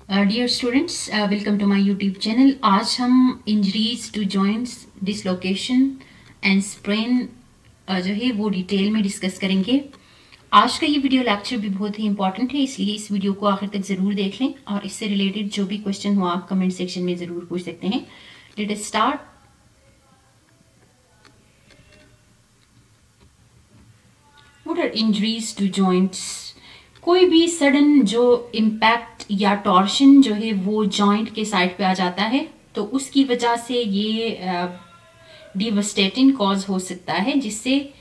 Dear students, welcome to my YouTube channel. आज हम injuries to joints, dislocation and sprain जो है वो डिटेल में डिस्कस करेंगे। आज का ये वीडियो लेक्चर भी बहुत ही इंपॉर्टेंट है, इसलिए इस वीडियो को आखिर तक ज़रूर देख लें और इससे रिलेटेड जो भी क्वेश्चन हो आप कमेंट सेक्शन में ज़रूर पूछ सकते हैं। Let us start. What are injuries to joints? कोई भी सडन जो इम्पैक्ट या टॉर्शन जो है वो जॉइंट के साइड पे आ जाता है, तो उसकी वजह से ये डिवस्टेटिंग कॉज हो सकता है, जिससे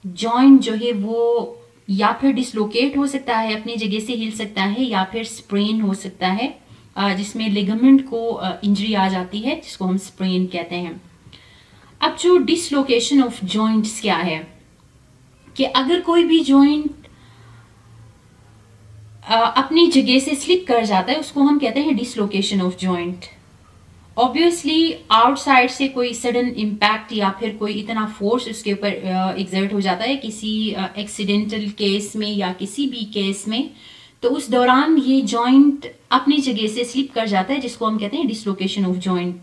जॉइंट जो है वो या फिर डिसलोकेट हो सकता है, अपनी जगह से हिल सकता है, या फिर स्प्रेन हो सकता है, जिसमें लिगामेंट को इंजरी आ जाती है, जिसको हम स्प्रेन कहते हैं। अब जो डिसलोकेशन ऑफ जॉइंट्स क्या है कि अगर कोई भी जॉइंट अपनी जगह से स्लिप कर जाता है, उसको हम कहते हैं dislocation of joint. Obviously outside से कोई सडन इम्पैक्ट या फिर कोई इतना फोर्स उसके ऊपर एग्जर्ट हो जाता है किसी एक्सीडेंटल केस में या किसी भी केस में, तो उस दौरान ये जॉइंट अपनी जगह से स्लिप कर जाता है, जिसको हम कहते हैं डिसलोकेशन ऑफ जॉइंट।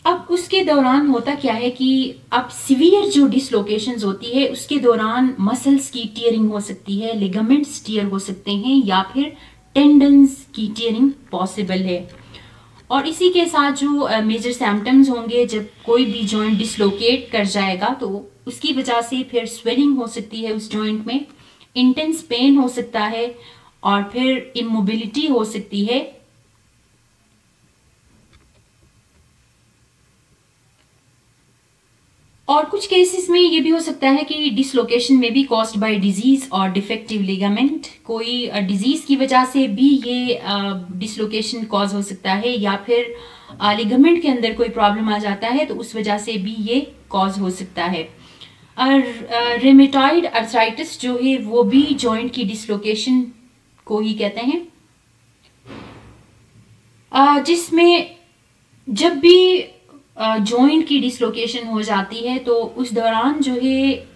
अब उसके दौरान होता क्या है कि अब सिवियर जो डिसलोकेशंस होती है उसके दौरान मसल्स की टीयरिंग हो सकती है, लिगामेंट्स टीयर हो सकते हैं, या फिर टेंडन्स की टीयरिंग पॉसिबल है। और इसी के साथ जो मेजर सिम्टम्स होंगे जब कोई भी जॉइंट डिसलोकेट कर जाएगा, तो उसकी वजह से फिर स्वेलिंग हो सकती है उस जॉइंट में, इंटेंस पेन हो सकता है, और फिर इमोबिलिटी हो सकती है। और कुछ केसेस में ये भी हो सकता है कि डिसलोकेशन में भी कॉज्ड बाय डिजीज और डिफेक्टिव लिगामेंट, कोई डिजीज की वजह से भी ये डिसलोकेशन कॉज हो सकता है, या फिर लिगामेंट के अंदर कोई प्रॉब्लम आ जाता है, तो उस वजह से भी ये कॉज हो सकता है। और रेमेटॉइड अर्थराइटिस जो है वो भी जॉइंट की डिसलोकेशन को ही कहते हैं, जिसमें जब भी जॉइंट की डिसलोकेशन हो जाती है, तो उस दौरान जो है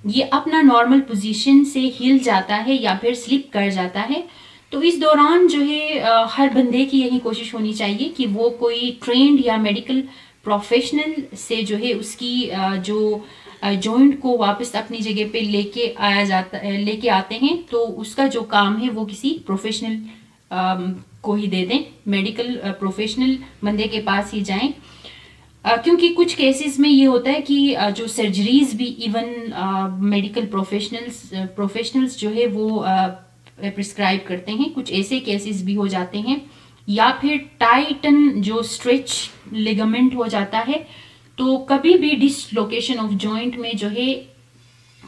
ये अपना नॉर्मल पोजीशन से हिल जाता है या फिर स्लिप कर जाता है। तो इस दौरान जो है हर बंदे की यही कोशिश होनी चाहिए कि वो कोई ट्रेंड या मेडिकल प्रोफेशनल से जो है उसकी जो जॉइंट को वापस अपनी जगह पे लेके आते हैं, तो उसका जो काम है वो किसी प्रोफेशनल को ही दे दें, मेडिकल प्रोफेशनल बंदे के पास ही जाएं। क्योंकि कुछ केसेस में ये होता है कि जो सर्जरीज भी इवन मेडिकल प्रोफेशनल्स जो है वो प्रिस्क्राइब करते हैं, कुछ ऐसे केसेस भी हो जाते हैं। या फिर टाइटन जो स्ट्रेच लिगामेंट हो जाता है, तो कभी भी डिसलोकेशन ऑफ जॉइंट में जो है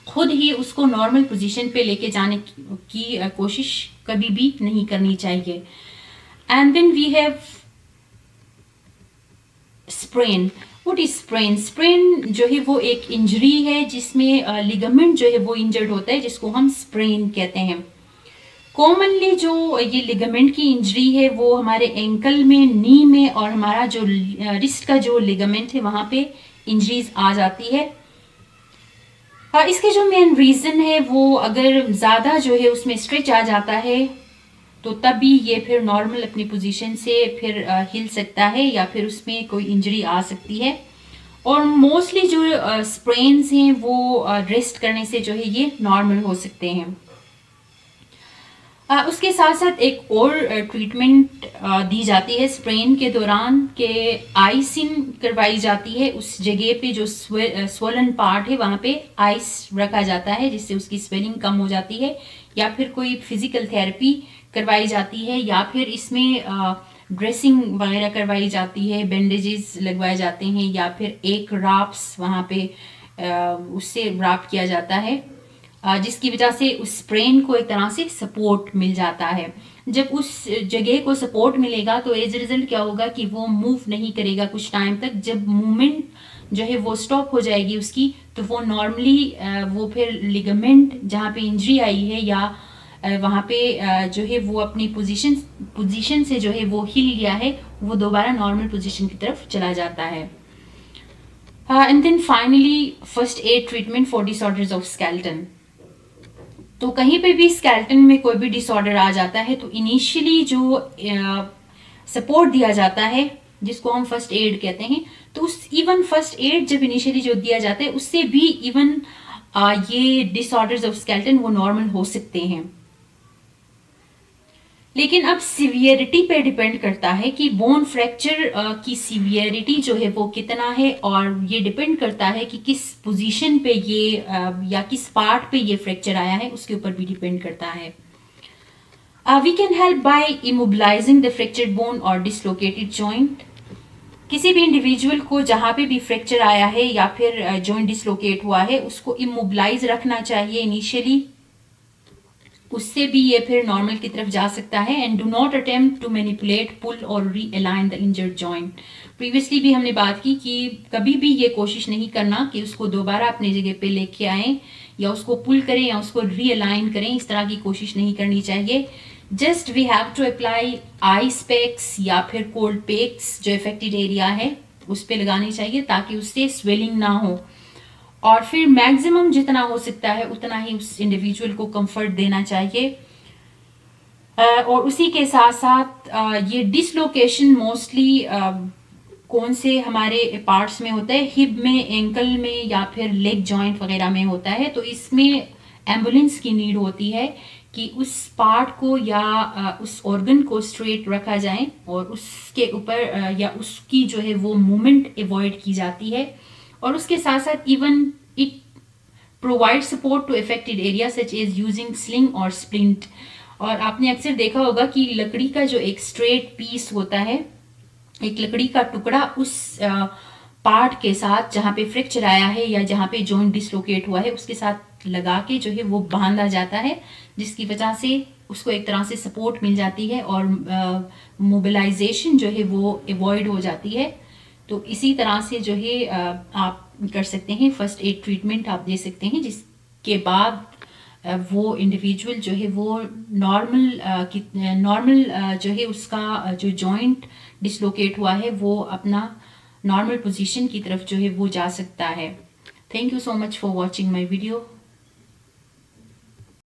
खुद ही उसको नॉर्मल पोजीशन पे लेके जाने की कोशिश कभी भी नहीं करनी चाहिए। And then we have sprain. What is sprain? Sprain जो है वो एक इंजरी है जिसमें लिगामेंट जो है वो इंजर्ड होता है, जिसको हम स्प्रेन कहते हैं। कॉमनली जो ये लिगामेंट की इंजरी है वो हमारे एंकल में, नी में, और हमारा जो रिस्ट का जो लिगामेंट है वहां पे इंजरीज आ जाती है। इसके जो मेन रीजन है वो अगर ज्यादा जो है उसमें स्ट्रेच आ जाता है, तो तभी ये फिर नॉर्मल अपनी पोजीशन से फिर हिल सकता है, या फिर उसमें कोई इंजरी आ सकती है। और मोस्टली जो स्प्रेन्स हैं वो रेस्ट करने से जो है ये नॉर्मल हो सकते हैं। उसके साथ साथ एक और ट्रीटमेंट दी जाती है स्प्रेन के दौरान, के आइसिंग करवाई जाती है उस जगह पे जो स्वोलन पार्ट है वहाँ पे आइस रखा जाता है, जिससे उसकी स्वेलिंग कम हो जाती है। या फिर कोई फिजिकल थेरेपी करवाई जाती है, या फिर इसमें ड्रेसिंग वगैरह करवाई जाती है, बैंडेजेस लगवाए जाते हैं, या फिर एक राप्स वहाँ पे उससे राप किया जाता है, जिसकी वजह से उस स्प्रेन को एक तरह से सपोर्ट मिल जाता है। जब उस जगह को सपोर्ट मिलेगा तो एज रिजल्ट क्या होगा कि वो मूव नहीं करेगा कुछ टाइम तक। जब मूवमेंट जो है वो स्टॉप हो जाएगी उसकी, तो वो नॉर्मली वो फिर लिगामेंट जहाँ पे इंजरी आई है या वहाँ पे जो है वो अपनी पोजीशन से जो है वो हिल गया है, वो दोबारा नॉर्मल पोजीशन की तरफ चला जाता है। And then finally first aid treatment for disorders of skeleton. तो कहीं पे भी स्केलेटन में कोई भी डिसऑर्डर आ जाता है तो इनिशियली जो सपोर्ट दिया जाता है जिसको हम फर्स्ट एड कहते हैं, तो उस इवन फर्स्ट एड जब इनिशियली जो दिया जाता है उससे भी इवन ये डिसऑर्डर्स ऑफ स्केलेटन वो नॉर्मल हो सकते हैं। लेकिन अब सिवियरिटी पे डिपेंड करता है कि बोन फ्रैक्चर की सिवियरिटी जो है वो कितना है, और ये डिपेंड करता है कि किस पोजीशन पे ये या किस पार्ट पे ये फ्रैक्चर आया है, उसके ऊपर भी डिपेंड करता है। We can help by immobilising the fractured bone और डिसलोकेटेड जॉइंट। किसी भी इंडिविजुअल को जहाँ पे भी फ्रैक्चर आया है या फिर जॉइंट डिसलोकेट हुआ है उसको इमोबिलाइज रखना चाहिए इनिशियली, उससे भी ये फिर नॉर्मल की तरफ जा सकता है। And do not attempt to manipulate, pull और realign the injured joint. Previously भी हमने बात की कि कभी भी ये कोशिश नहीं करना कि उसको दोबारा अपनी जगह पे लेके आएं या उसको पुल करें या उसको रीअलाइन करें, इस तरह की कोशिश नहीं करनी चाहिए। Just we have to apply ice packs या फिर कोल्ड पैक्स जो इफेक्टेड एरिया है उस पर लगानी चाहिए ताकि उससे स्वेलिंग ना हो, और फिर मैक्सिमम जितना हो सकता है उतना ही उस इंडिविजुअल को कंफर्ट देना चाहिए। और उसी के साथ साथ ये डिसलोकेशन मोस्टली कौन से हमारे पार्ट्स में होता है, हिप में, एंकल में या फिर लेग जॉइंट वगैरह में होता है। तो इसमें एम्बुलेंस की नीड होती है कि उस पार्ट को या उस ऑर्गन को स्ट्रेट रखा जाए और उसके ऊपर या उसकी जो है वो मूवमेंट अवॉइड की जाती है। और उसके साथ साथ even it provide support to affected area such as using sling और स्प्लिंट। और आपने अक्सर देखा होगा कि लकड़ी का जो एक स्ट्रेट पीस होता है, एक लकड़ी का टुकड़ा उस पार्ट के साथ जहाँ पे फ्रैक्चर आया है या जहाँ पे जॉइंट डिसलोकेट हुआ है उसके साथ लगा के जो है वो बांधा जाता है, जिसकी वजह से उसको एक तरह से सपोर्ट मिल जाती है और मोबिलाइजेशन जो है वो अवॉइड हो जाती है। तो इसी तरह से जो है आप कर सकते हैं, फर्स्ट एड ट्रीटमेंट आप दे सकते हैं, जिसके बाद वो इंडिविजुअल जो है वो नॉर्मल जो है उसका जो जॉइंट डिसलोकेट हुआ है वो अपना नॉर्मल पोजीशन की तरफ जो है वो जा सकता है। Thank you so much for watching my video.